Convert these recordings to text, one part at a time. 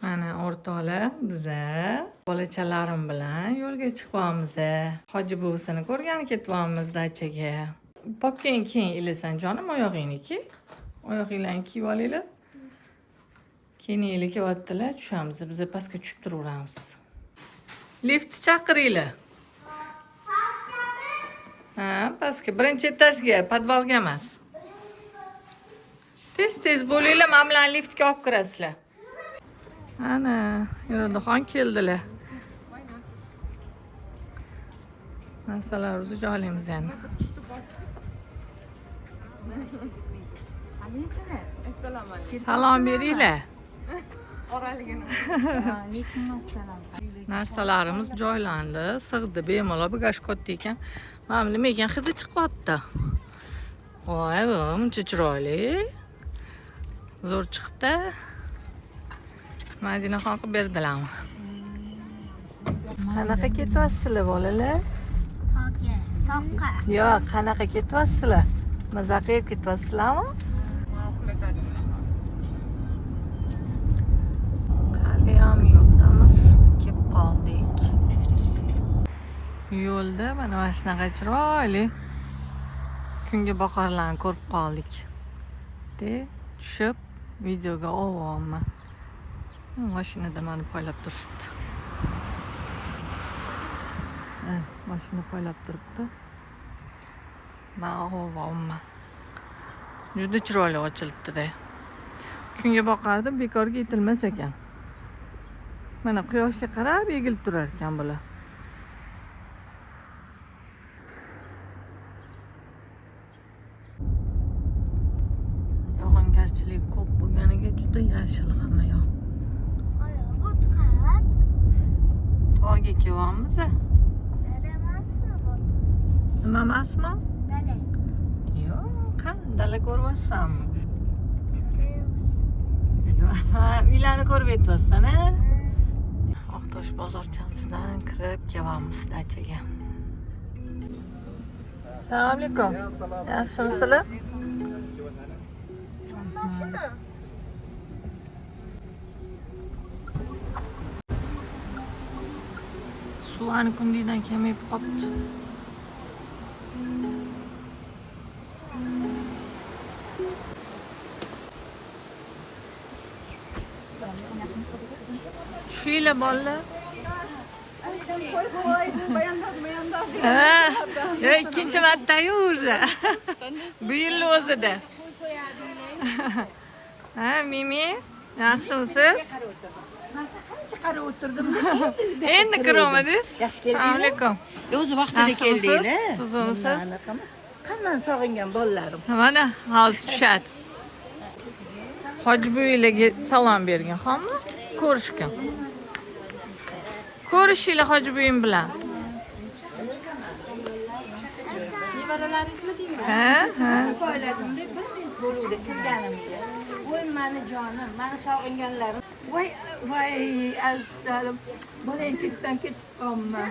Mana o'rtoqlar biza bolachalarim bilan yo'lga chiqyapmiz. Hoji buvisini ko'rgani ketyapmiz dachaga. Popkang keyin ilasan jonim oyog'ingniki. Oyog'inglarni kiyib olinglar. Keyin kelyaptilar, tushamiz. Biz pastga tushib turaveramiz. Lift chaqiringlar. Ha, pastga, birinchi etajga, podvalga emas. Tez bo'linglar, men bilan liftga olib kirasizlar. Ana, Yuradaxon keldilar. Narsalarimizni joylaymiz yana. Salom beringlar. Narsalarimiz joylandi, sig'di, bemalol bagaj katta ekan. Mana nima ekan, hidi chiqyapti. Voy, buncha chiroyli. Zo'r chiqdi. Madinaxon qilib berdilarmi? Qanaqa ketyapsizlar bolalar? Toqqa. Yo'q, qanaqa ketyapsizlar? Maza qilib ketyapsizlarmi? Haliyam yo'ldamiz, kelib qoldik. Yo'lda mana shunaqa chiroyli kungaboqarlarni ko'rib qoldik. Tushib videoga olyapman. Mashinada meni poylab turibdi. Mashina poylab turibdi. Men olyapman. Juda chiroyli ochilibdi-da. Kunga boqardim, bekorga yetilmas ekan. Mana quyoshga qarab egilib turar ekan bular. Yog'ingarchilik ko'p bo'lganiga juda yashil hamma yoq. Tog'ga kelyapmiz. Nima emasmi? Dala. Yo'q, qani dala ko'ryapsanmi? Uylarni ko'rib yetyapsan, ha? Oqtosh bozorchamizdan kirib kelyapmiz dachaga. Assalomu alaykum. Yaxshimisizlar? Suv ani kundidan kamayib qolibdi. Tushinglar bolalar. Ya ikkinchi marta-yu уже. Bu yil o'zida. Ha, Mimi, yaxshimisiz? Qarab o'tirdim. Endi kirmadingiz? Yaxshi keldingiz. Assalomu alaykum. O'zi vaqtida keldinglar. Tuzimisiz? Qandan sog'ingan bolalarim. Mana hozir tushadi. Hoji buvilarga salom bergan, xo'pmi? Ko'rishgan. Ko'rishinglar Hoji buvim bilan. Nevaralaringizmi deyman? Ha. Qo'yladim-da, bir minut bo'luvdi kirganimga. Voy meni jonim, meni sog'inganlarim. Voy azizlarim. Bolang ketdan ketib qolman.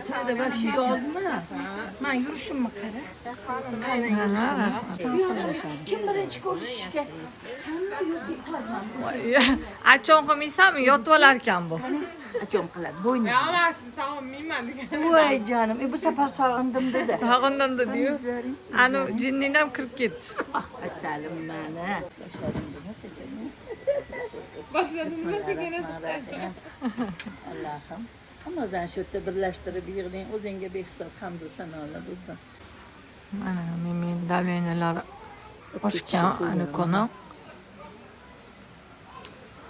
Sada вообще yozma. Men yurishimni qara. Kim birinchi ko'rishishga? Achon qilmaysanmi? Yotib olar ekan bu. Achon qiladi. Bo'yni. Yo'q, sog'inmayman degan. Voy jonim, bu safar sog'indim dedi. Sog'indim dedi-yu. Anu jinnin ham kirib ketdi. Asalim meni. Boshladim sekin. Allohim. Hammazdan shu yerda birlashtirib yig'ding, o'zingga behisob hamd va sanolar bo'lsin. Mana men davenalar oshgan ana kuni.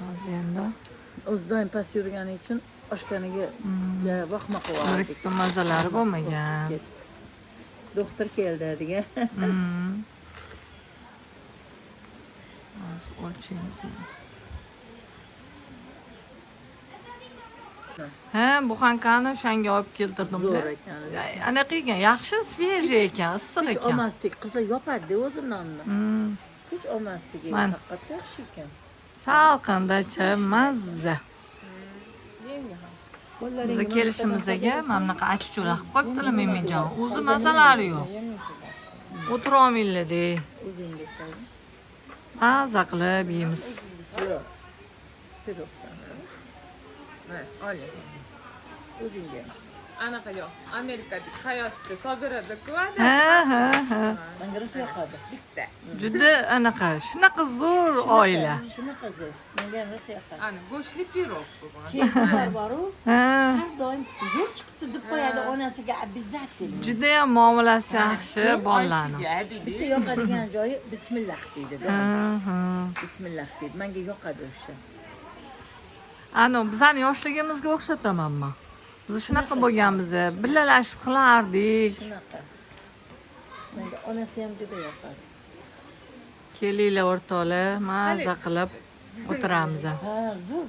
Hozir endi O'zi doim past yurgani uchun oshkaniga vaqtma bir qo'yardik. ikki mazalari bo'lmagan. Doktor keldi degan. Hozir o'lchaymiz. Ha, buxankani o'shanga olib keltirdim-da. Zo'r ekan. Anaqa ekan, yaxshi svejiy ekan, issiq Hech ekan. olmasdik, qizlar yopadi o'zi nonni. Hech olmasdik, Man. faqat yaxshi ekan. Salqindacha mazza. Bizni kelishimizga mana bunaqa achicho'la qilib qo'yibdilar Memijon. O'zi mazalari yo'q. O'tira olmaylar-da. O'zingiz Maza qilib yeymiz. yo'q. Pirogdan. Mana, oling. O'zingga. Anaqa yo'q. Amerikadagi hayotda Sobirada-ku. Ha. Menga rosa yoqadi. Bitta. Juda anaqa, shunaqa zo'r oila. Shunaqa zo'r. Menga rosa yoqadi. Ana go'shtli pirog bu. Keyingilar boru, Ha. har doim zo'r chiqibdi deb qo'yadi onasiga обязательно. Juda ham muomalasi yaxshi bolalarni. Bitta yoqadigan joyi bismillah deydi. Ha. Bismillah deydi. Menga yoqadi o'sha. Ano, bizani yoshligimizga o'xshatamanman. Biz shunaqa bo'lganmiz, birgalashib qilardik. Shunaqa. Menga onasi ham juda yoqadi. Kelinglar o'rtoqlar, maza qilib o'tiramiz. Ha, zo'r.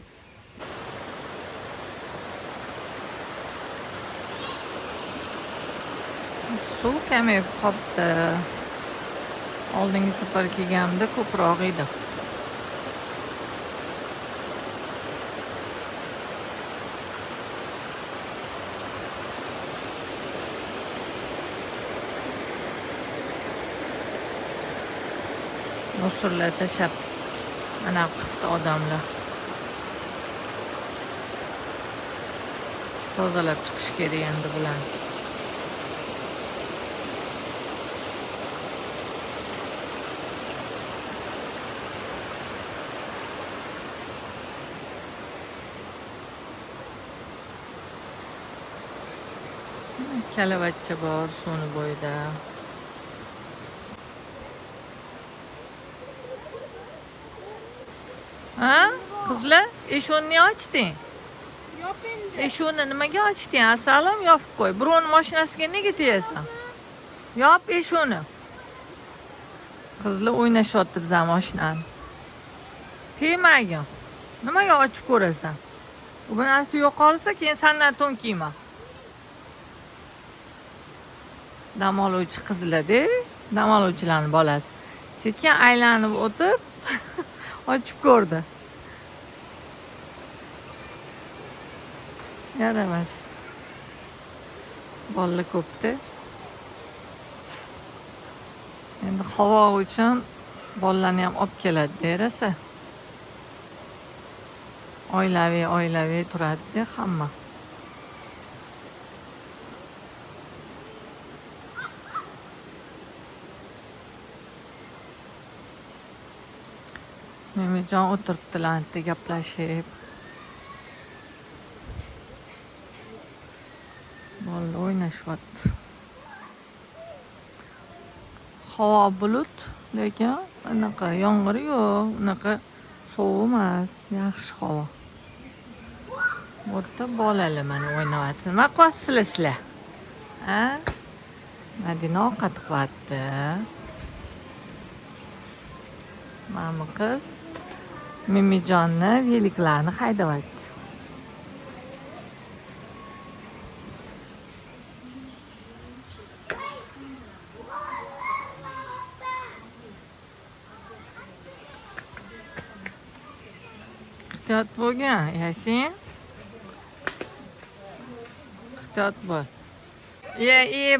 Suv kamayib qolibdi. Oldingi safar kelganimda ko'proq edi. Musorlar tashab ana qilibdi odamlar. Tozalab chiqish kerak endi bularni. Kalavacha bor suvni bo'yida. Ha? Qizlar, eshonni ochding? Eshonni nimaga ochding? Asalim yopib qo'y. Birovning mashinasiga nega tegasan? Yop eshonni. Qizlar o'ynashyapti bizning mashinani. Tegmagin. Nimaga ochib ko'rasan? Bu narsa yo'qolsa, keyin sendan to'n kiyman. Dam oluvchi qizlar-da, dam oluvchilarning bolasi. Sekin aylanib o'tib ochib ko'rdi. Yaramas. Bolalar ko'pda. Endi havo uchun bolalarni ham olib keladi derasa. Oilaviy turadi hamma. Memijon o'tiribdilar, gaplashib. Bolalar o'ynashyapti. Havo bulut, lekin anaqa yomg'ir yo'q, unaqa sovuq emas, yaxshi havo. Bu yerda bolalar mana o'ynayapti. Nima qilyapsizlar sizlar? Ha? Madina ovqat qilyapti. Mana qiz Mimijonni veliklarni haydayapti. Ehtiyot bo'lgan, Yasin. Ehtiyot bo'l.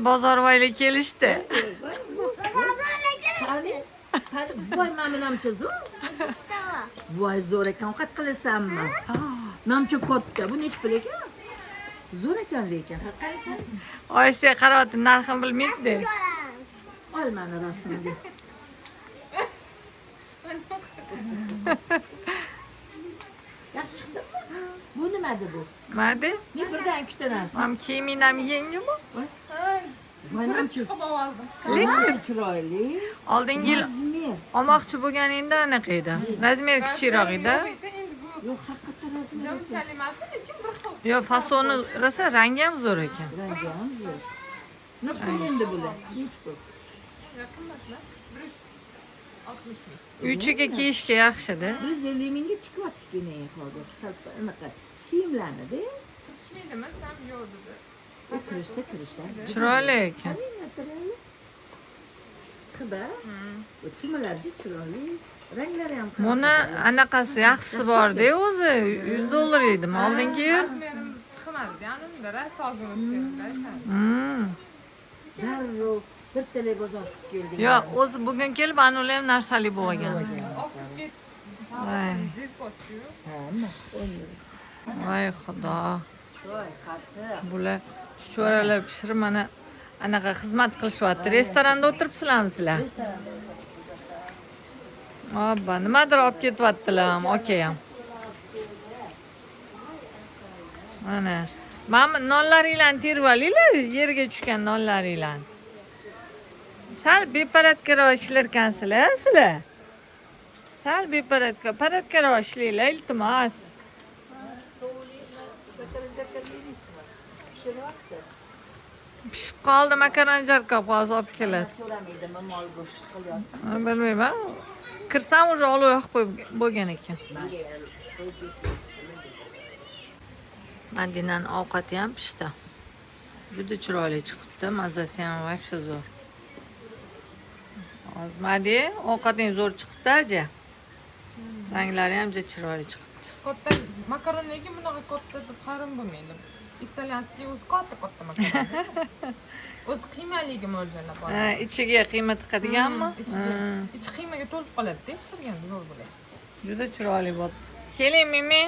Bozorvoylar kelishdi. Voy, mana namcha zo'r. Voy, zo'r ekan, ovqat qilasanmi? Namcha katta. Bu nech pul ekan? Zo'r ekan lekin. Qaraysan. Oysa qaroti narxini bilmaydi. Ol mana rasmini. Yaxshi chiqdimi? Bu nimadi bu? Nima? Men birdan ikkita narsa. Ham kiyiminam yengimi? Voy, namcha. Lekin chiroyli. oldingi yil Razmer. olmoqchi bo'lganingda anaqa edi. Razmer kichikroq edi. Yo'q, haqiqatan razmer. Unchalik emas, lekin bir xil. Yo, fasoni rosa rangi ham zo'r ekan. Rangi ham zo'r. Nima pul endi bular? Nech pul? Yaqinlashma. 160 ming. Uchiga kiyishga yaxshi-da. 150 mingga chiqyapti keyin hozir. Salpa anaqa kiyimlarni-da. Pishmaydimi? Sam yo'q dedi. Kirishsa. Chiroyli ekan. Qiba. O'tmalarji chiroyli. Ranglari ham Buni anaqasi yaxshisi bor-da, o'zi $100 edi. Oldingi yil. Razmerim chiqmadi. Ya'ni unda rasolgimiz kerak. darrov bir tele bozor qilib kelding. Yo'q, o'zi bugun kelib, anular ham narsali bo'lgan. O'qib ket. Voy, Jip otdi-yu. voy xudo. Bular chuchvaralar pishirib mana anaqa xizmat qilishyapti. Restoranda o'tiribsizlarmi sizlar? Obba, nimadir olib ketyaptilar ham, aka ham. Mana. Mana nonlaringlarni terib olinglar, yerga tushgan nonlaringlarni. Sal beparatkaroq ishlarkansizlar, sizlar. Sal paratkaroq ishlanglar, iltimos. Pishib qoldi, makaron jarkob hozir olib keladi. Bilmayman. Kirsam уже olib yoqib qo'yib bo'lgan ekan. Madinaning ovqati ham pishdi. Juda chiroyli chiqibdi, mazasi ham вообще zo'r. Hozir Madi, ovqating zo'r chiqibdi, aja. Ranglari ham juda chiroyli chiqibdi. Katta makaron nega bunaqa katta deb hayron bo'lmaydi. Italyanskiy o'zi katta makaron. O'zi qiymaliga mo'ljallab oladi. Ha, ichiga qiyma tiqadiganmi? Ichi qiymaga to'lib qoladi-da, pishirganda zo'r bo'ladi. Juda chiroyli bo'ldi. Keling, Mimi.